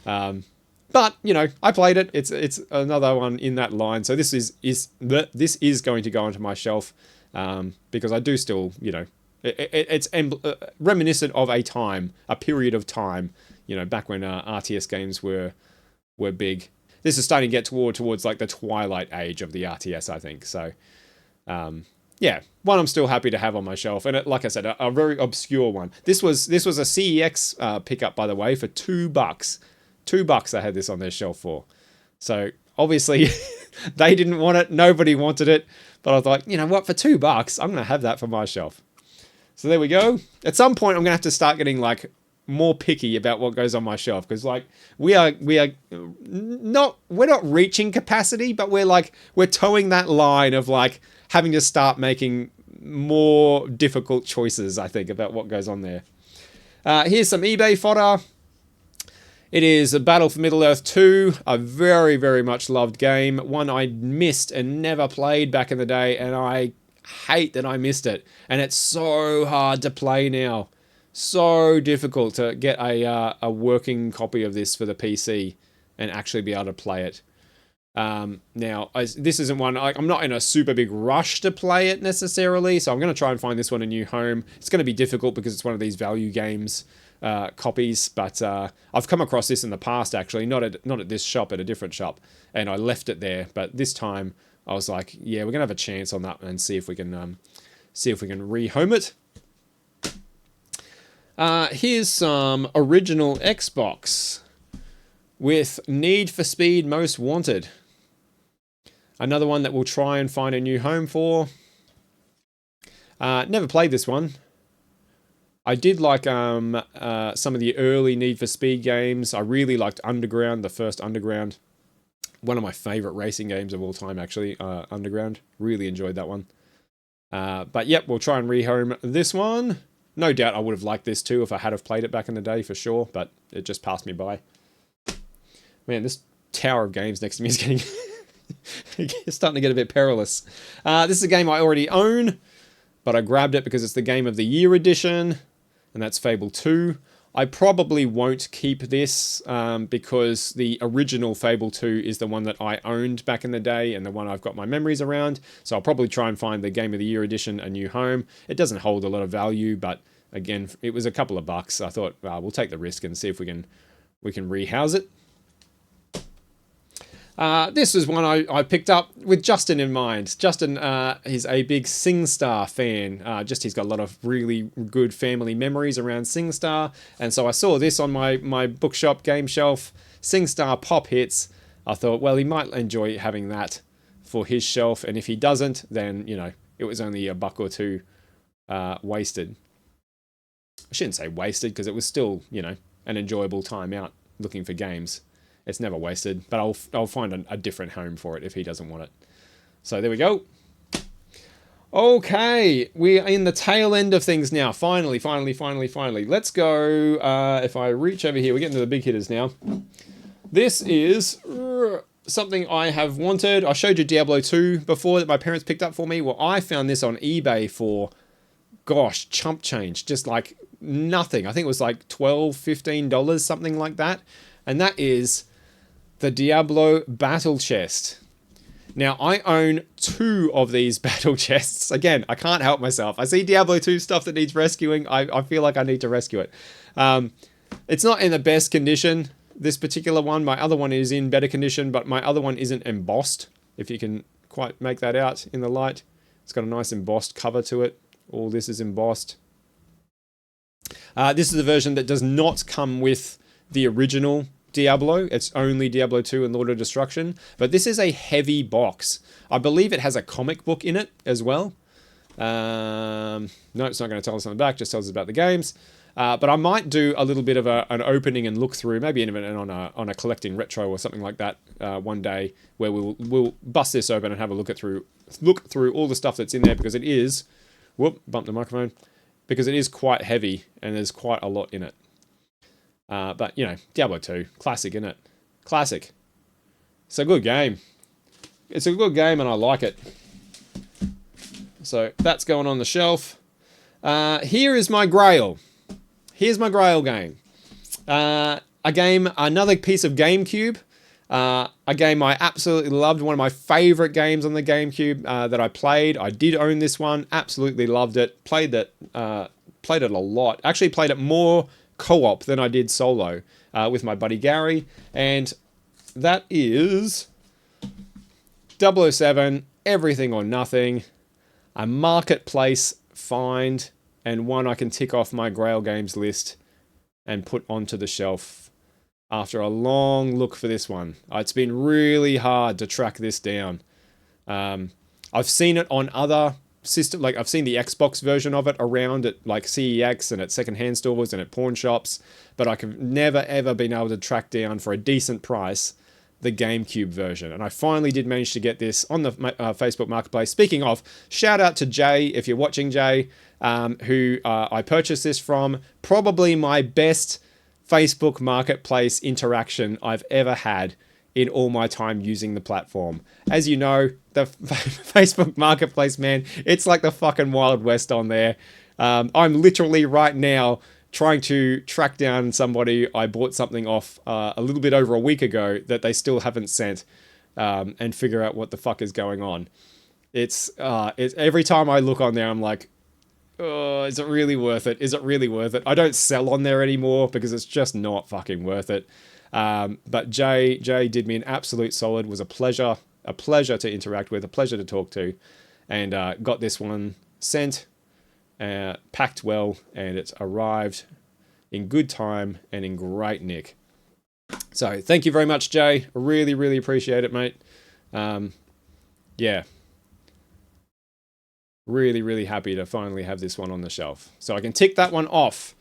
Speaker 1: But, I played it. It's another one in that line. So this is going to go onto my shelf because I do still, it's reminiscent of a period of time, back when RTS games were big. This is starting to get towards like the twilight age of the RTS, I think. So, yeah, one I'm still happy to have on my shelf. And like I said, a very obscure one. This was a CEX pickup, by the way, for $2. $2 I had this on their shelf for. So obviously they didn't want it. Nobody wanted it. But I was like, you know what? For $2, I'm going to have that for my shelf. So there we go. At some point, I'm going to have to start getting like more picky about what goes on my shelf. Because like we're not reaching capacity, but we're towing that line of like having to start making more difficult choices, I think, about what goes on there. Here's some eBay fodder. It is A Battle for Middle-earth 2, a very, very much loved game. One I missed and never played back in the day, and I hate that I missed it. And it's so hard to play now. So difficult to get a working copy of this for the PC and actually be able to play it. Now, this isn't one, I'm not in a super big rush to play it necessarily, so I'm going to try and find this one a new home. It's going to be difficult because it's one of these value games copies, but I've come across this in the past actually, not at this shop, at a different shop, and I left it there. But this time I was like, yeah, we're gonna have a chance on that and see if we can rehome it. Here's some original Xbox with Need for Speed Most Wanted. Another one that we'll try and find a new home for. Never played this one. I did like some of the early Need for Speed games. I really liked Underground, the first Underground. One of my favourite racing games of all time, actually, Underground. Really enjoyed that one. But yep, we'll try and rehome this one. No doubt I would have liked this too if I had have played it back in the day, for sure, but it just passed me by. Man, this tower of games next to me is getting... it's starting to get a bit perilous. This is a game I already own, but I grabbed it because it's the Game of the Year edition. And that's Fable 2. I probably won't keep this because the original Fable 2 is the one that I owned back in the day and the one I've got my memories around. So I'll probably try and find the Game of the Year edition a new home. It doesn't hold a lot of value, but again, it was a couple of bucks. I thought, we'll take the risk and see if we can rehouse it. This is one I picked up with Justin in mind. Justin is a big SingStar fan. He's got a lot of really good family memories around SingStar. And so I saw this on my bookshop game shelf, SingStar Pop Hits. I thought, well, he might enjoy having that for his shelf. And if he doesn't, then, you know, it was only a buck or two wasted. I shouldn't say wasted because it was still, you know, an enjoyable time out looking for games. It's never wasted, but I'll find a different home for it if he doesn't want it. So there we go. Okay, we are in the tail end of things now. Finally. Let's go, if I reach over here, we're getting to the big hitters now. This is something I have wanted. I showed you Diablo 2 before that my parents picked up for me. Well, I found this on eBay for, gosh, chump change. Just like nothing. I think it was like $12, $15, something like that. And that is the Diablo Battle Chest. Now, I own 2 of these battle chests. Again, I can't help myself. I see Diablo 2 stuff that needs rescuing. I feel like I need to rescue it. It's not in the best condition, this particular one. My other one is in better condition, but my other one isn't embossed, if you can quite make that out in the light. It's got a nice embossed cover to it. All this is embossed. This is the version that does not come with the original Diablo. It's only Diablo 2 and Lord of Destruction. But this is a heavy box. I believe it has a comic book in it as well. No, it's not going to tell us on the back, just tells us about the games. But I might do a little bit of an opening and look through, maybe even on a collecting retro or something like that one day, where we'll bust this open and have a look through all the stuff that's in there, because it is, whoop, bumped the microphone, because it is quite heavy and there's quite a lot in it. But, you know, Diablo 2, classic, isn't it? Classic. It's a good game. It's a good game and I like it. So that's going on the shelf. Here is my grail. Here's my grail game. Another piece of GameCube. A game I absolutely loved. One of my favorite games on the GameCube that I played. I did own this one. Absolutely loved it. Played it a lot. Actually played it more co-op than I did solo with my buddy Gary. And that is 007 Everything or Nothing. A marketplace find, and one I can tick off my Grail Games list and put onto the shelf after a long look for this one. It's been really hard to track this down. I've seen it on other systems, like I've seen the Xbox version of it around at like CEX and at secondhand stores and at pawn shops, but I've never ever been able to track down for a decent price the GameCube version. And I finally did manage to get this on the Facebook Marketplace. Speaking of, shout out to Jay, if you're watching, Jay, who I purchased this from. Probably my best Facebook Marketplace interaction I've ever had in all my time using the platform. As you know, the Facebook Marketplace, man, it's like the fucking Wild West on there. I'm literally right now trying to track down somebody I bought something off a little bit over a week ago that they still haven't sent, and figure out what the fuck is going on. It's every time I look on there, I'm like, oh, is it really worth it? Is it really worth it? I don't sell on there anymore because it's just not fucking worth it. But Jay did me an absolute solid. It was a pleasure to interact with, a pleasure to talk to, and got this one sent, packed well, and it's arrived in good time and in great nick. So thank you very much, Jay. I really, really appreciate it, mate. Yeah. Really, really happy to finally have this one on the shelf. So I can tick that one off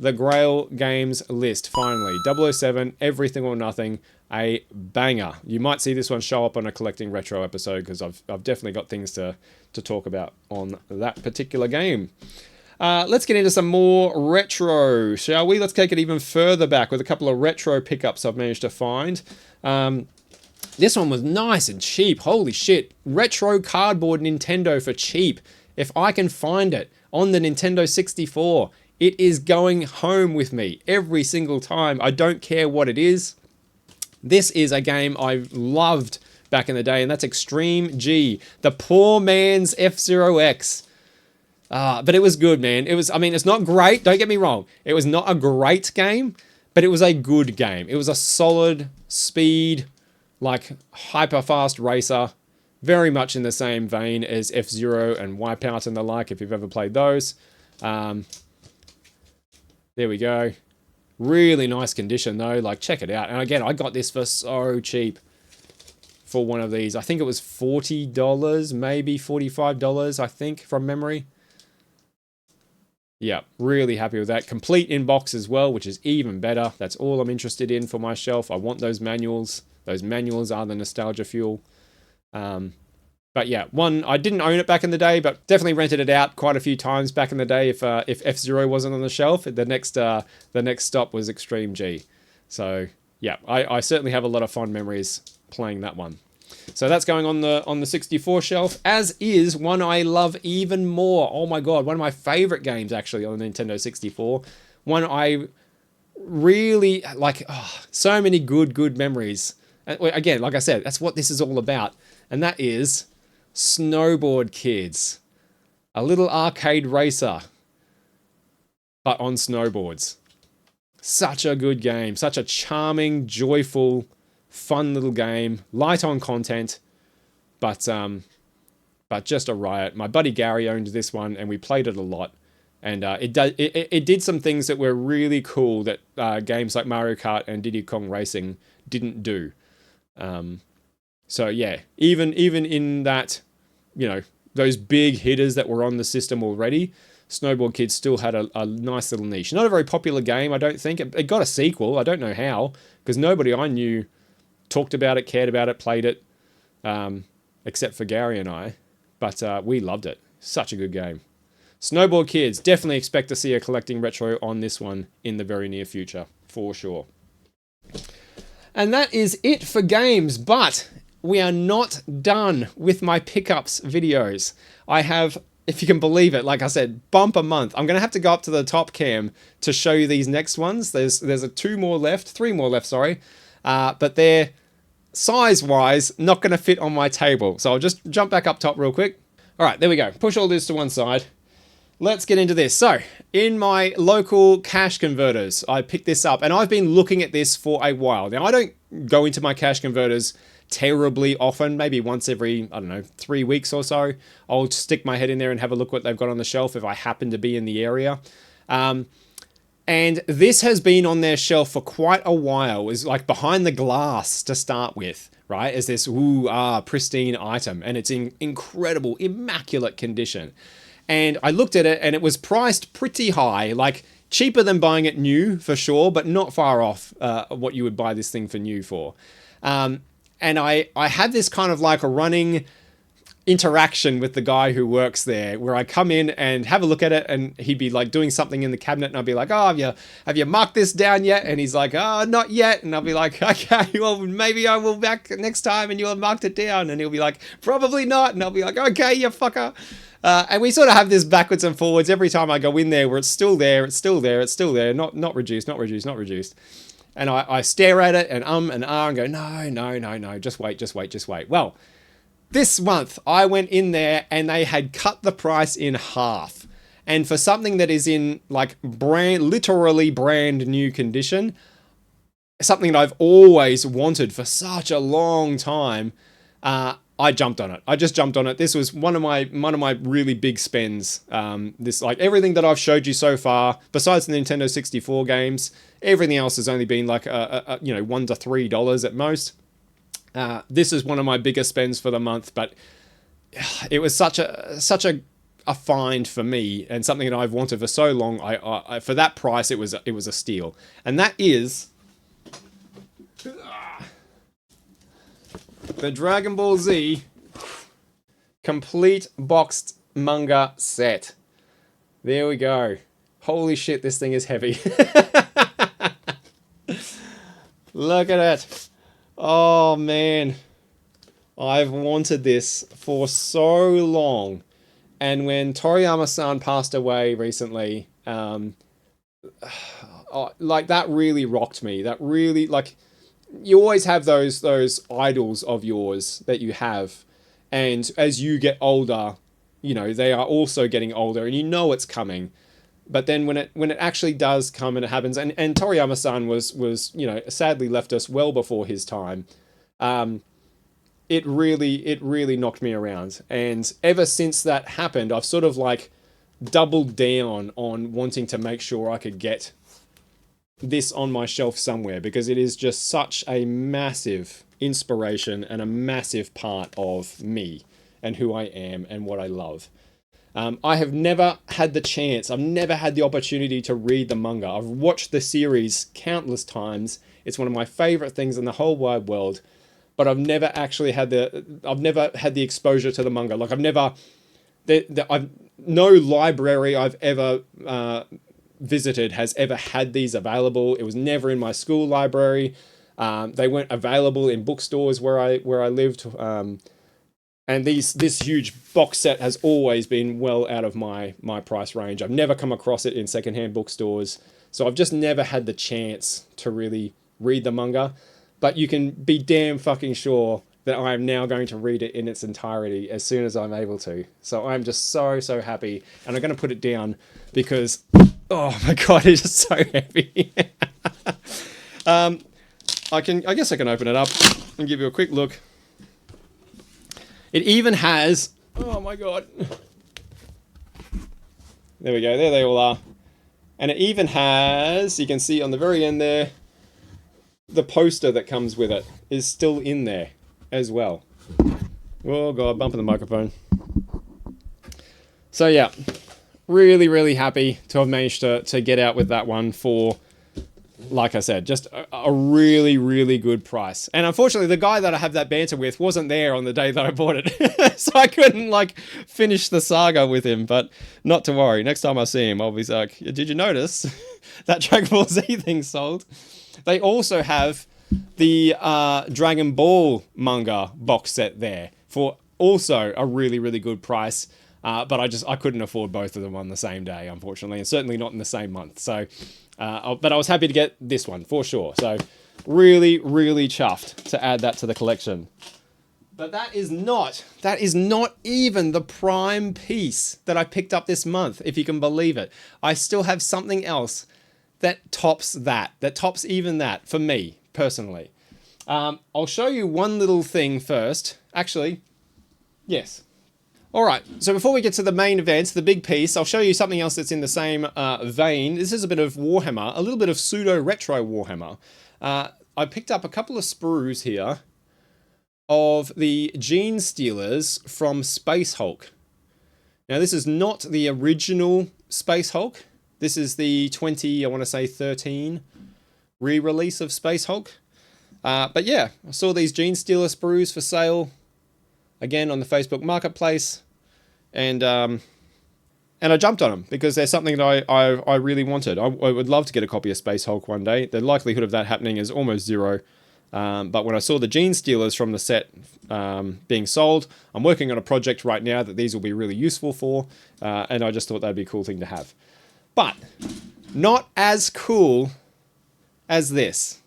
Speaker 1: the Grail Games list, finally. 007, Everything or Nothing, a banger. You might see this one show up on a Collecting Retro episode because I've definitely got things to talk about on that particular game. Let's get into some more retro, shall we? Let's take it even further back with a couple of retro pickups I've managed to find. This one was nice and cheap. Holy shit. Retro cardboard Nintendo for cheap. If I can find it on the Nintendo 64, it is going home with me every single time. I don't care what it is. This is a game I loved back in the day, and that's Extreme G, the poor man's F-Zero X. But it was good, man. It's not great. Don't get me wrong. It was not a great game, but it was a good game. It was a solid speed, like hyper fast racer, very much in the same vein as F-Zero and Wipeout and the like, if you've ever played those. There we go. Really nice condition though, like check it out. And again, I got this for so cheap for one of these. I think it was $40, maybe $45, I think, from memory. Yeah, really happy with that. Complete in box as well, which is even better. That's all I'm interested in for my shelf. I want those manuals. Those manuals are the nostalgia fuel. But yeah, I didn't own it back in the day, but definitely rented it out quite a few times back in the day. If F-Zero wasn't on the shelf, the next stop was Extreme G. So yeah, I certainly have a lot of fond memories playing that one. So that's going on the 64 shelf, as is one I love even more. Oh my god, one of my favorite games actually on the Nintendo 64. One I really like. Oh, so many good memories. Again, like I said, that's what this is all about. And that is Snowboard Kids. A little arcade racer, but on snowboards. Such a good game. Such a charming, joyful, fun little game. Light on content, but just a riot. My buddy Gary owned this one, and we played it a lot. And it did some things that were really cool that games like Mario Kart and Diddy Kong Racing didn't do. So yeah, even in that, those big hitters that were on the system already, Snowboard Kids still had a nice little niche. Not a very popular game, I don't think. It got a sequel. I don't know how, because nobody I knew talked about it, cared about it, played it, except for Gary and I. But we loved it. Such a good game. Snowboard Kids, definitely expect to see a Collecting Retro on this one in the very near future, for sure. And that is it for games, but we are not done with my pickups videos. I have, if you can believe it, like I said, bump a month. I'm going to have to go up to the top cam to show you these next ones. There's three more left, sorry. But they're size-wise not going to fit on my table. So I'll just jump back up top real quick. All right, there we go. Push all this to one side. Let's get into this. So, in my local cash converters, I picked this up, and I've been looking at this for a while. Now, I don't go into my cash converters terribly often, maybe once every, 3 weeks or so. I'll stick my head in there and have a look what they've got on the shelf if I happen to be in the area. And this has been on their shelf for quite a while. It was like behind the glass to start with, right? As this pristine item, and it's in incredible, immaculate condition. And I looked at it, and it was priced pretty high, like cheaper than buying it new for sure, but not far off what you would buy this thing for new for. And I had this kind of like a running interaction with the guy who works there, where I come in and have a look at it, and he'd be like doing something in the cabinet, and I'd be like, oh, have you marked this down yet? And he's like, oh, not yet. And I'll be like, okay, well, maybe I will back next time and you'll have marked it down. And he'll be like, probably not. And I'll be like, okay, you fucker. And we sort of have this backwards and forwards every time I go in there, where it's still there, it's still there, it's still there, not reduced, not reduced, not reduced. And I stare at it and and and go, no, just wait. Well, this month, I went in there and they had cut the price in half. And for something that is in like literally brand new condition, something that I've always wanted for such a long time, I jumped on it. I just jumped on it. This was one of my really big spends. This, like, everything that I've showed you so far, besides the Nintendo 64 games, everything else has only been like $1 to $3 at most. This is one of my biggest spends for the month, but it was such a find for me, and something that I've wanted for so long. I for that price, it was a steal, and that is the Dragon Ball Z complete boxed manga set. There we go. Holy shit, this thing is heavy. Look at it. Oh man, I've wanted this for so long, and when Toriyama-san passed away recently, like, that really rocked me. That really, like, you always have those idols of yours that you have, and as you get older, they are also getting older, and it's coming. But then when it actually does come and it happens, and Toriyama-san was sadly left us well before his time, it really knocked me around. And ever since that happened, I've sort of like doubled down on wanting to make sure I could get this on my shelf somewhere, because it is just such a massive inspiration and a massive part of me and who I am and what I love. I have never had the chance, I've never had the opportunity to read the manga. I've watched the series countless times. It's one of my favorite things in the whole wide world, but I've never actually had the exposure to the manga. Like, no library I've ever visited has ever had these available. It was never in my school library. They weren't available in bookstores where I lived. And this huge box set has always been well out of my price range. I've never come across it in secondhand bookstores, so I've just never had the chance to really read the manga. But you can be damn fucking sure that I am now going to read it in its entirety as soon as I'm able to. So I'm just so happy, and I'm going to put it down because, oh my god, it's just so heavy. I guess I can open it up and give you a quick look. It even has, oh my god, there we go, there they all are. And it even has, you can see on the very end there, the poster that comes with it is still in there as well. Oh god, bumping the microphone. So yeah, really happy to have managed to get out with that one for, like I said, just a really good price. And unfortunately, the guy that I have that banter with wasn't there on the day that I bought it. So I couldn't, like, finish the saga with him. But not to worry. Next time I see him, I'll be like, did you notice that Dragon Ball Z thing sold? They also have the Dragon Ball manga box set there for also a really good price. But I couldn't afford both of them on the same day, unfortunately. And certainly not in the same month. So... but I was happy to get this one for sure. So really chuffed to add that to the collection. But that is not even the prime piece that I picked up this month, if you can believe it. I still have something else that tops even that for me personally. I'll show you one little thing first. Actually, yes. Alright, so before we get to the main event, the big piece, I'll show you something else that's in the same vein. This is a bit of Warhammer, a little bit of pseudo-retro Warhammer. I picked up a couple of sprues here of the Gene Stealers from Space Hulk. Now this is not the original Space Hulk. This is the 13 re-release of Space Hulk. But yeah, I saw these Gene Stealer sprues for sale again on the Facebook Marketplace, and I jumped on them because they're something that I really wanted. I would love to get a copy of Space Hulk one day. The likelihood of that happening is almost zero. But when I saw the Gene Stealers from the set being sold, I'm working on a project right now that these will be really useful for, and I just thought that'd be a cool thing to have. But not as cool as this.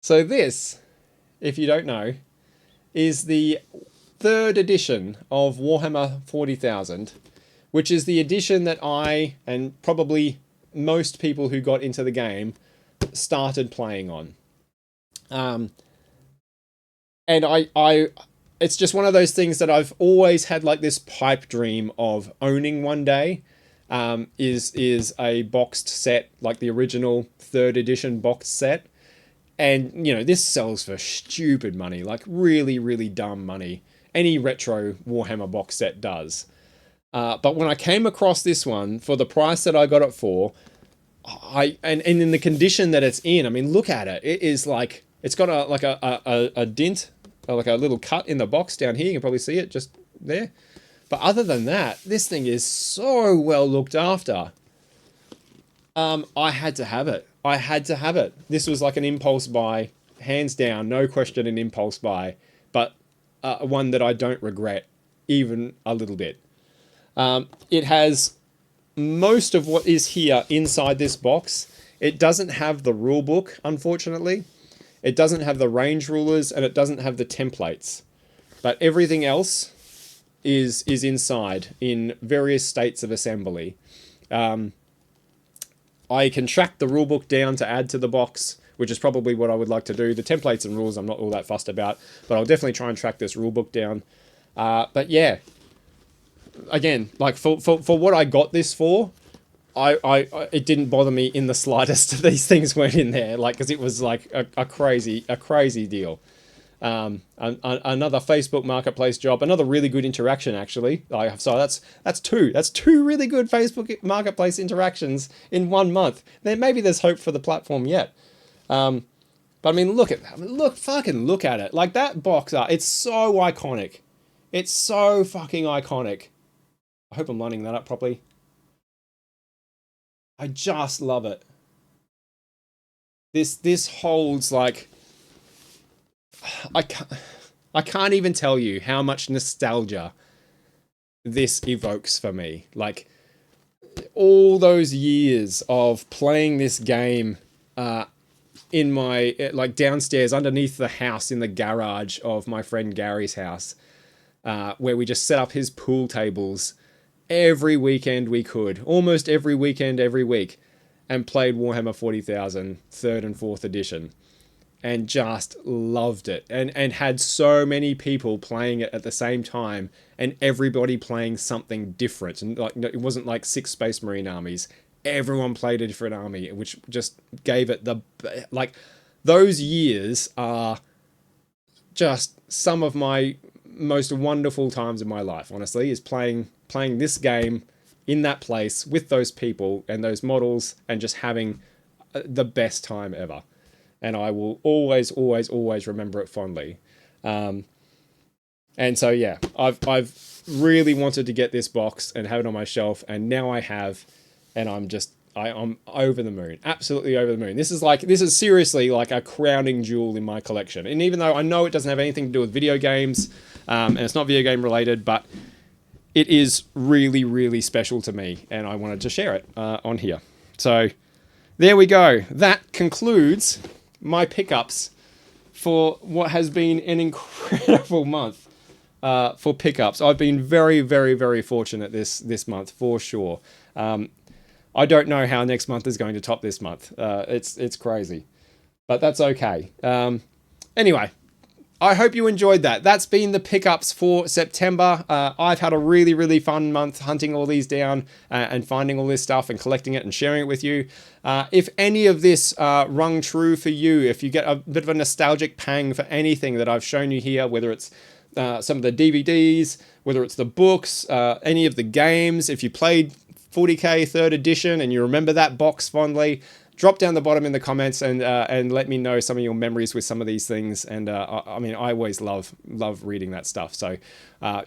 Speaker 1: So this, if you don't know, is the 3rd edition of Warhammer 40,000, which is the edition that I, and probably most people who got into the game, started playing on. And it's just one of those things that I've always had like this pipe dream of owning one day. Is a boxed set, like the original 3rd edition boxed set. And, you know, this sells for stupid money, like really, really dumb money. Any retro Warhammer box set does. But when I came across this one for the price that I got it for, and in the condition that it's in, I mean, look at it. It is like, it's got a dint, like a little cut in the box down here. You can probably see it just there. But other than that, this thing is so well looked after. I had to have it. I had to have it. This was like an impulse buy, hands down, no question an impulse buy, but one that I don't regret even a little bit. It has most of what is here inside this box. It doesn't have the rule book, unfortunately. It doesn't have the range rulers, and it doesn't have the templates. But everything else is inside in various states of assembly. I can track the rulebook down to add to the box, which is probably what I would like to do. The templates and rules I'm not all that fussed about, but I'll definitely try and track this rulebook down. But yeah, again, like for what I got this for, it didn't bother me in the slightest. These things weren't in there, like, because it was like a crazy deal. Another Facebook Marketplace job, another really good interaction actually. So that's two really good Facebook Marketplace interactions in 1 month. Maybe there's hope for the platform yet. But I mean, look at that. Fucking look at it. Like that box art, it's so iconic. It's so fucking iconic. I hope I'm lining that up properly. I just love it. This holds like, I can't even tell you how much nostalgia this evokes for me. Like all those years of playing this game in my, like downstairs underneath the house in the garage of my friend Gary's house, where we just set up his pool tables every weekend we could, almost every weekend, every week, and played Warhammer 40,000 3rd and 4th edition. And just loved it, and had so many people playing it at the same time, and everybody playing something different. And like, it wasn't like 6 Space Marine armies. Everyone played a different army, which just gave it the, like, those years are just some of my most wonderful times in my life. Honestly, is playing this game in that place with those people and those models, and just having the best time ever. And I will always remember it fondly. And so yeah, I've really wanted to get this box and have it on my shelf, and now I have, and I'm over the moon, absolutely over the moon. This is seriously like a crowning jewel in my collection. And even though I know it doesn't have anything to do with video games, and it's not video game related, but it is really special to me, and I wanted to share it on here. So there we go. That concludes my pickups for what has been an incredible month for pickups. I've been very fortunate this month, for sure. I don't know how next month is going to top this month. It's crazy, but that's okay. Anyway, I hope you enjoyed that. That's been the pickups for September. I've had a really fun month hunting all these down and finding all this stuff and collecting it and sharing it with you. If any of this rung true for you, if you get a bit of a nostalgic pang for anything that I've shown you here, whether it's some of the DVDs, whether it's the books, any of the games, if you played 40k 3rd edition and you remember that box fondly, drop down the bottom in the comments and let me know some of your memories with some of these things. And I mean, I always love reading that stuff. So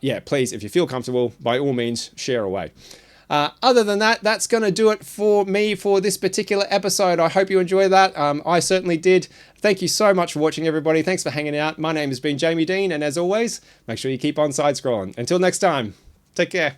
Speaker 1: yeah, please, if you feel comfortable, by all means, share away. Other than that, that's going to do it for me for this particular episode. I hope you enjoyed that. I certainly did. Thank you so much for watching, everybody. Thanks for hanging out. My name has been Jamie Dean, and as always, make sure you keep on side scrolling. Until next time, take care.